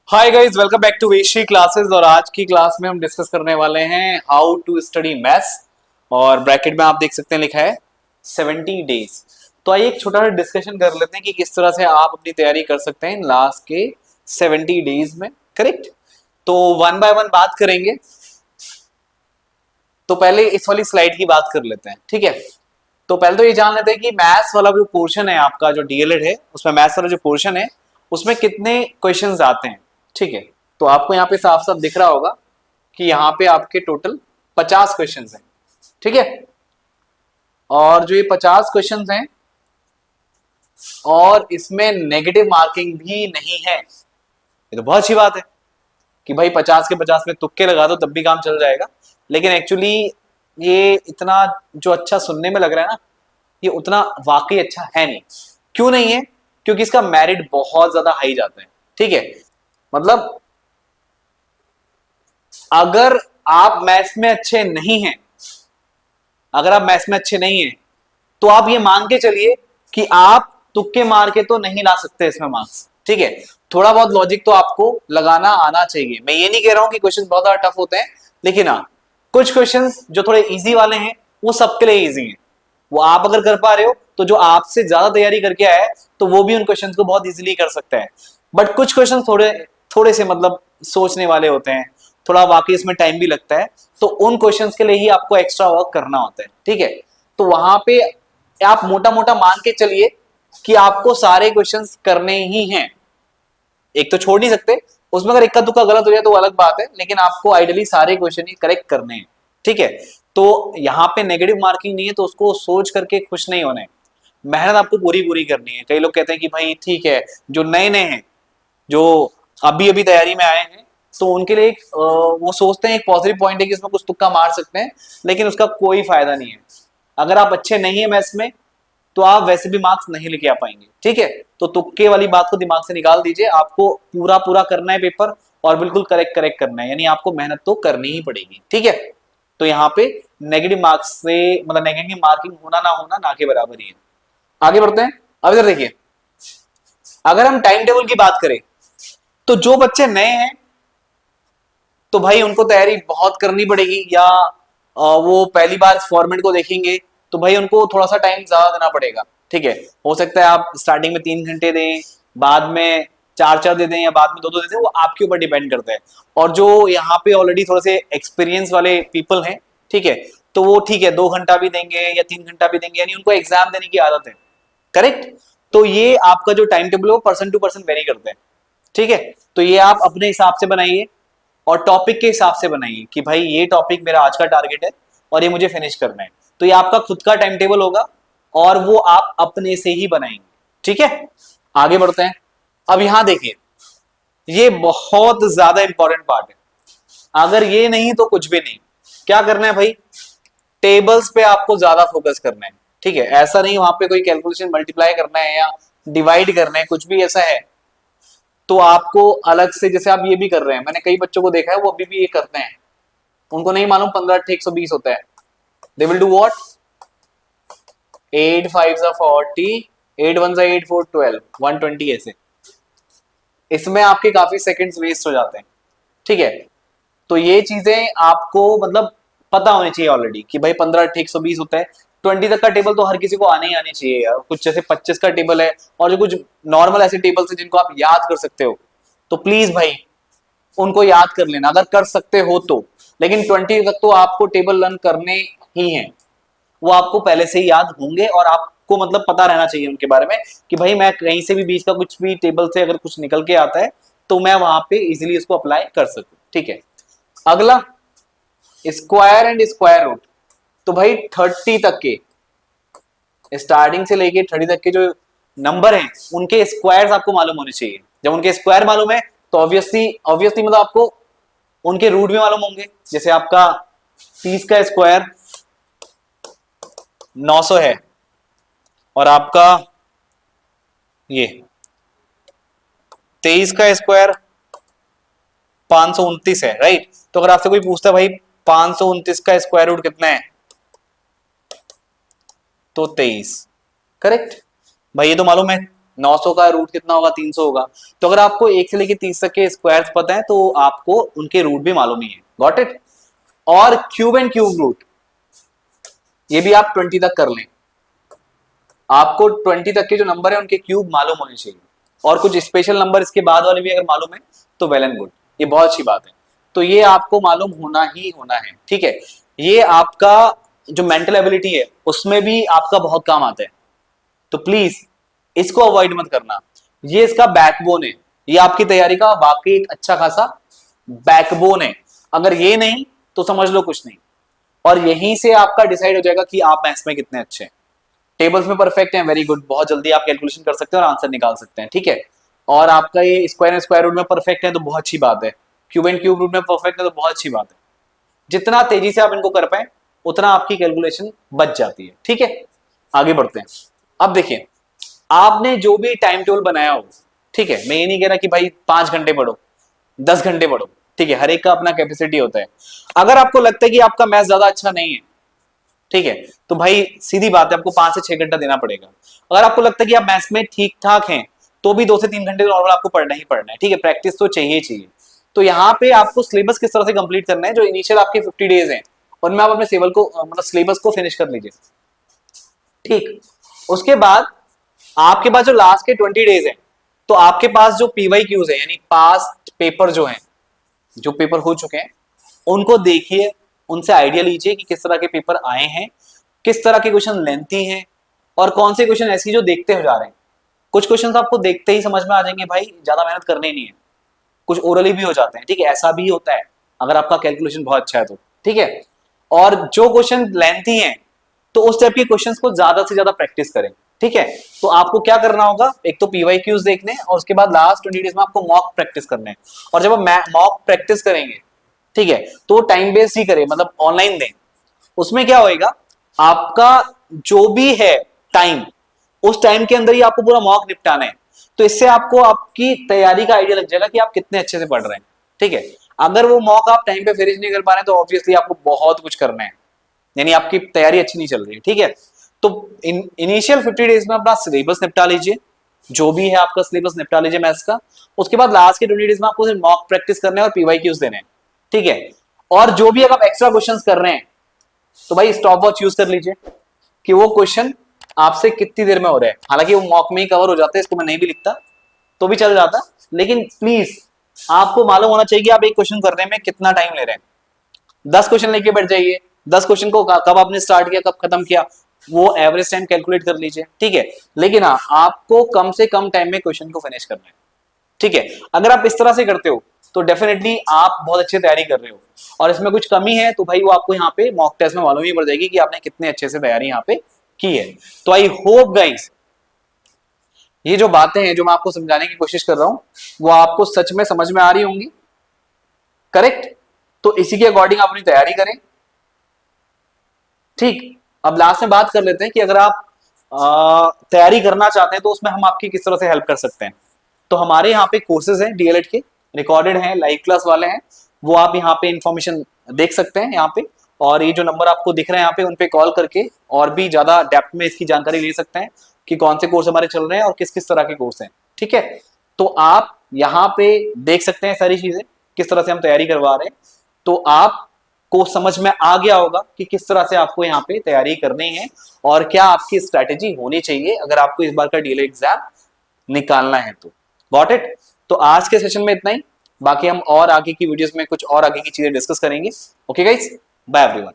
Hi guys, welcome back to वेशी classes. और आज की क्लास में हम डिस्कस करने वाले हैं हाउ टू स्टडी मैथ्स। और ब्रैकेट में आप देख सकते हैं लिखा है 70 डेज। तो आइए एक छोटा सा डिस्कशन कर लेते हैं कि किस तरह से आप अपनी तैयारी कर सकते हैं लास्ट के 70 डेज में। करेक्ट। तो वन बाय वन बात करेंगे। तो पहले इस वाली स्लाइड की बात कर लेते हैं, ठीक है। तो पहले तो ये जान लेते हैं कि मैथ्स वाला जो पोर्शन है आपका, जो डीएलएड है, उसमें मैथ्स वाला जो पोर्शन है उसमें कितने क्वेश्चंस आते हैं, ठीक है। तो आपको यहाँ पे साफ साफ दिख रहा होगा कि यहाँ पे आपके टोटल 50 क्वेश्चंस हैं, ठीक है। और जो ये 50 क्वेश्चंस हैं और इसमें नेगेटिव मार्किंग भी नहीं है, ये तो बहुत अच्छी बात है कि भाई 50 के 50 में तुक्के लगा दो तब भी काम चल जाएगा। लेकिन एक्चुअली ये इतना जो अच्छा सुनने में लग रहा है ना, ये उतना वाकई अच्छा है नहीं। क्यों नहीं है? क्योंकि इसका मेरिट बहुत ज्यादा हाई जाता है, ठीक है। मतलब अगर आप मैथ्स में अच्छे नहीं हैं, अगर आप मैथ्स में अच्छे नहीं हैं, तो आप ये मान के चलिए कि आप तुक्के मार के तो नहीं ला सकते इसमें मार्क्स, ठीक है। थोड़ा बहुत लॉजिक तो आपको लगाना आना चाहिए। मैं ये नहीं कह रहा हूं कि क्वेश्चन बहुत ज्यादा टफ होते हैं, लेकिन हाँ, कुछ क्वेश्चन जो थोड़े इजी वाले हैं वो सबके लिए इजी हैं। वो आप अगर कर पा रहे हो तो जो आपसे ज्यादा तैयारी करके आया है तो वो भी उन क्वेश्चन को बहुत इजीली कर सकता है। बट कुछ क्वेश्चन थोड़े थोड़े से मतलब सोचने वाले होते हैं, थोड़ा वाकई इसमें टाइम भी लगता है, तो उन क्वेश्चंस के लिए ही आपको एक्स्ट्रा वर्क करना होता है, ठीक है। तो वहां पे आप मोटा मोटा मान के चलिए कि आपको सारे क्वेश्चंस करने ही हैं। एक तो छोड़ नहीं सकते, उसमें अगर इक्का दुक्का गलत हो जाए तो अलग बात है, लेकिन आपको आइडियली सारे क्वेश्चन ही करेक्ट करने हैं, ठीक है। तो यहाँ पे नेगेटिव मार्किंग नहीं है, तो उसको सोच करके खुश नहीं होना है। मेहनत आपको पूरी पूरी करनी है। कई लोग कहते हैं कि भाई ठीक है, जो नए नए हैं, जो अभी अभी तैयारी में आए हैं, तो उनके लिए वो सोचते हैं एक पॉजिटिव पॉइंट है कि इसमें कुछ तुक्का मार सकते हैं, लेकिन उसका कोई फायदा नहीं है। अगर आप अच्छे नहीं है मैथ्स में तो आप वैसे भी मार्क्स नहीं लेके आ पाएंगे, ठीक है। तो तुक्के वाली बात को दिमाग से निकाल दीजिए। आपको पूरा पूरा करना है पेपर और बिल्कुल करेक्ट करेक्ट करना है, यानी आपको मेहनत तो करनी ही पड़ेगी, ठीक है। तो यहाँ पे नेगेटिव मार्क्स से मतलब नेगेटिव मार्किंग होना ना होना ना के बराबर ही है। आगे बढ़ते हैं। अब इधर देखिए, अगर हम टाइम टेबल की बात करें तो जो बच्चे नए हैं तो भाई उनको तैयारी बहुत करनी पड़ेगी, या वो पहली बार फॉर्मेट को देखेंगे तो भाई उनको थोड़ा सा टाइम ज्यादा देना पड़ेगा, ठीक है। हो सकता है आप स्टार्टिंग में 3 घंटे दें, बाद में 4 4 दे दें, या बाद में 2 2 दे दें, वो आपके ऊपर डिपेंड करता है। और जो यहाँ पे ऑलरेडी थोड़े से एक्सपीरियंस वाले पीपल हैं, ठीक है, तो वो ठीक है 2 घंटा भी देंगे या 3 घंटा भी देंगे, यानी उनको एग्जाम देने की आदत है, करेक्ट। तो ये आपका जो टाइम टेबल है वो पर्सन टू पर्सन वेरी करते हैं, ठीक है। तो ये आप अपने हिसाब से बनाइए और टॉपिक के हिसाब से बनाइए कि भाई ये टॉपिक मेरा आज का टारगेट है और ये मुझे फिनिश करना है। तो ये आपका खुद का टाइम टेबल होगा और वो आप अपने से ही बनाएंगे, ठीक है। आगे बढ़ते हैं। अब यहां देखिए, ये बहुत ज्यादा इंपॉर्टेंट पार्ट है। अगर ये नहीं तो कुछ भी नहीं। क्या करना है भाई? टेबल्स पे आपको ज्यादा फोकस करना है, ठीक है। ऐसा नहीं वहां पे कोई कैलकुलेशन मल्टीप्लाई करना है या डिवाइड करना है, कुछ भी ऐसा है तो आपको अलग से, जैसे आप ये भी कर रहे हैं, मैंने कई बच्चों को देखा है वो अभी भी ये करते हैं, उनको नहीं मालूम 15 8 120 होता है। They will do what? 8 5 40, 8 1 8 4 12, 120 ऐसे। इसमें आपके काफी सेकंड्स वेस्ट हो जाते हैं, ठीक है। तो ये चीजें आपको मतलब पता होनी चाहिए ऑलरेडी कि भाई 15 8 120 होता है। 20 तक का टेबल तो हर किसी को आने ही आने चाहिए यार। कुछ जैसे 25 का टेबल है और जो कुछ नॉर्मल ऐसे टेबल्स है जिनको आप याद कर सकते हो, तो प्लीज भाई उनको याद कर लेना अगर कर सकते हो तो। लेकिन 20 तक तो आपको टेबल लर्न करने ही हैं, वो आपको पहले से ही याद होंगे और आपको मतलब पता रहना चाहिए उनके बारे में कि भाई मैं कहीं से भी बीच का कुछ भी टेबल से अगर कुछ निकल के आता है तो मैं वहां पे इजीली इसको अप्लाई कर सकूं, ठीक है। अगला, स्क्वायर एंड स्क्वायर रूट। तो भाई 30 तक के, स्टार्टिंग से लेके 30 तक के जो नंबर हैं उनके स्क्वायर्स आपको मालूम होने चाहिए। जब उनके स्क्वायर मालूम है तो ऑब्वियसली ऑब्वियसली मतलब आपको उनके रूट भी मालूम होंगे। जैसे आपका 30 का स्क्वायर 900 है और आपका ये 23 का स्क्वायर 529 है, राइट। तो अगर आपसे कोई पूछता है भाई 529 का स्क्वायर रूट कितना है, तो 23, करेक्ट। भाई ये तो मालूम है 900 का रूट कितना होगा, 300 होगा। तो अगर आपको 1 से लेके 30 तक के स्क्वायर्स पता है तो आपको उनके रूट भी मालूम ही है। Got it. और क्यूब एंड क्यूब रूट ये भी आप 20 तक कर लें। आपको 20 तक के जो नंबर है उनके क्यूब मालूम होने चाहिए, और कुछ स्पेशल नंबर इसके बाद वाले भी अगर मालूम है तो वेल एंड गुड, ये बहुत अच्छी बात है। तो ये आपको मालूम होना ही होना है, ठीक है। ये आपका जो मेंटल एबिलिटी है उसमें भी आपका बहुत काम आता है, तो प्लीज इसको अवॉइड मत करना। ये इसका बैकबोन है, ये आपकी तैयारी का वाकई एक अच्छा खासा बैकबोन है। अगर ये नहीं तो समझ लो कुछ नहीं। और यहीं से आपका डिसाइड हो जाएगा कि आप मैथ्स में कितने अच्छे हैं। टेबल्स में परफेक्ट हैं, वेरी गुड, बहुत जल्दी आप कैलकुलेशन कर सकते हैं और आंसर निकाल सकते हैं, ठीक है। और आपका ये स्क्वायर एंड स्क्वायर रूट में परफेक्ट है तो बहुत अच्छी बात है। क्यूब एंड क्यूब रूट में परफेक्ट है तो बहुत अच्छी बात है। जितना तेजी से आप इनको कर पाए उतना आपकी कैलकुलेशन बच जाती है, ठीक है। आगे बढ़ते हैं। अब देखिए, आपने जो भी टाइम टेबल बनाया हो, ठीक है, मैं ये नहीं कह रहा कि भाई 5 घंटे पढ़ो, 10 घंटे पढ़ो, ठीक है, हर एक का अपना कैपेसिटी होता है। अगर आपको लगता है कि आपका मैथ ज्यादा अच्छा नहीं है, ठीक है, तो भाई सीधी बात है, आपको 5 से 6 घंटा देना पड़ेगा। अगर आपको लगता है कि आप मैथ्स में ठीक ठाक हैं तो भी 2 से 3 घंटे नॉर्मल आपको पढ़ना ही पढ़ना है, ठीक है, प्रैक्टिस तो चाहिए चाहिए। तो यहाँ पे आपको सिलेबस किस तरह से कंप्लीट करना है, जो इनिशियल आपके 50 डेज हैं उनमें आप अपने सेवल को मतलब सिलेबस को फिनिश कर लीजिए, ठीक। उसके बाद आपके पास जो लास्ट के 20 डेज हैं, तो आपके पास जो पीवाई क्यूज है यानी पास्ट पेपर जो हैं, जो पेपर हो चुके हैं उनको देखिए, उनसे आइडिया लीजिए कि किस तरह के पेपर आए हैं, किस तरह के क्वेश्चन लेंथी हैं, और कौन से क्वेश्चन ऐसे जो देखते हो जा रहे हैं। कुछ क्वेश्चन आपको देखते ही समझ में आ जाएंगे, भाई ज्यादा मेहनत करनी नहीं है। कुछ ओरली भी हो जाते हैं, ठीक है, ऐसा भी होता है अगर आपका कैलकुलेशन बहुत अच्छा है तो, ठीक है। और जो क्वेश्चन लेंथी हैं तो उस टाइप के क्वेश्चंस को ज्यादा से ज्यादा प्रैक्टिस करें, ठीक है। तो आपको क्या करना होगा, एक तो पीवाई क्यूज देखने हैं और उसके बाद लास्ट 20 डेज में आपको मॉक प्रैक्टिस करने हैं। और जब आप मॉक प्रैक्टिस करेंगे, ठीक है, तो टाइम बेस्ड ही करें, मतलब ऑनलाइन दें। उसमें क्या होएगा, आपका जो भी है टाइम, उस टाइम के अंदर ही आपको पूरा मॉक निपटाना है। तो इससे आपको आपकी तैयारी का आइडिया लग जाएगा कि आप कितने अच्छे से पढ़ रहे हैं, ठीक है। अगर वो मॉक आप टाइम पे फिनिश नहीं कर पा रहे हैं तो ऑब्वियसली आपको बहुत कुछ करना है, यानी आपकी तैयारी अच्छी नहीं चल रही है, ठीक है। तो इनिशियल 50 डेज में अपना सिलेबस निपटा लीजिए, जो भी है आपका सिलेबस निपटा लीजिए मैथ्स का। उसके बाद लास्ट के 20 डेज में आपको मॉक प्रैक्टिस करने हैं और पीवाई क्यूज देने हैं, ठीक है। और जो भी अगर आप एक्स्ट्रा क्वेश्चंस कर रहे हैं तो भाई स्टॉप वॉच यूज कर लीजिए कि वो क्वेश्चन आपसे कितनी देर में हो रहा है। हालांकि वो मॉक में ही कवर हो जाते हैं, इसको मैं नहीं भी लिखता तो भी चल जाता, लेकिन प्लीज आपको मालूम होना चाहिए कि आप एक क्वेश्चन करने में कितना टाइम ले रहे हैं। 10 क्वेश्चन लेके बैठ जाइए, 10 क्वेश्चन को कब आपने स्टार्ट किया कब खत्म किया वो एवरेज टाइम कैलकुलेट कर लीजिए, ठीक है। लेकिन हाँ, आपको कम से कम टाइम में क्वेश्चन को फिनिश करना है, ठीक है। अगर आप इस तरह से करते हो तो डेफिनेटली आप बहुत अच्छी तैयारी कर रहे हो, और इसमें कुछ कमी है तो भाई वो आपको यहाँ पे मॉक टेस्ट में मालूम ही पड़ जाएगी कि आपने कितने अच्छे से तैयारी यहाँ पे की है। तो आई होप गाइस ये जो बातें हैं जो मैं आपको समझाने की कोशिश कर रहा हूं वो आपको सच में समझ में आ रही होंगी, करेक्ट। तो इसी के अकॉर्डिंग आप अपनी तैयारी करें, ठीक। अब लास्ट में बात कर लेते हैं कि अगर आप तैयारी करना चाहते हैं तो उसमें हम आपकी किस तरह से हेल्प कर सकते हैं। तो हमारे यहाँ पे कोर्सेज हैं डीएलएड के, रिकॉर्डेड हैं, लाइव क्लास वाले हैं, वो आप यहाँ पे इंफॉर्मेशन देख सकते हैं यहाँ पे। और ये जो नंबर आपको दिख रहे हैं यहाँ पे उन पे कॉल करके और भी ज्यादा डेप्थ में इसकी जानकारी ले सकते हैं कि कौन से कोर्स हमारे चल रहे हैं और किस किस तरह के कोर्स हैं, ठीक है। तो आप यहाँ पे देख सकते हैं सारी चीजें किस तरह से हम तैयारी करवा रहे हैं। तो आप को समझ में आ गया होगा कि किस तरह से आपको यहाँ पे तैयारी करनी है और क्या आपकी स्ट्रैटेजी होनी चाहिए अगर आपको इस बार का डीएलएड एग्जाम निकालना है तो। Got it. तो आज के सेशन में इतना ही, बाकी हम और आगे की वीडियोस में कुछ और आगे की चीजें डिस्कस करेंगे। Okay guys, bye everyone.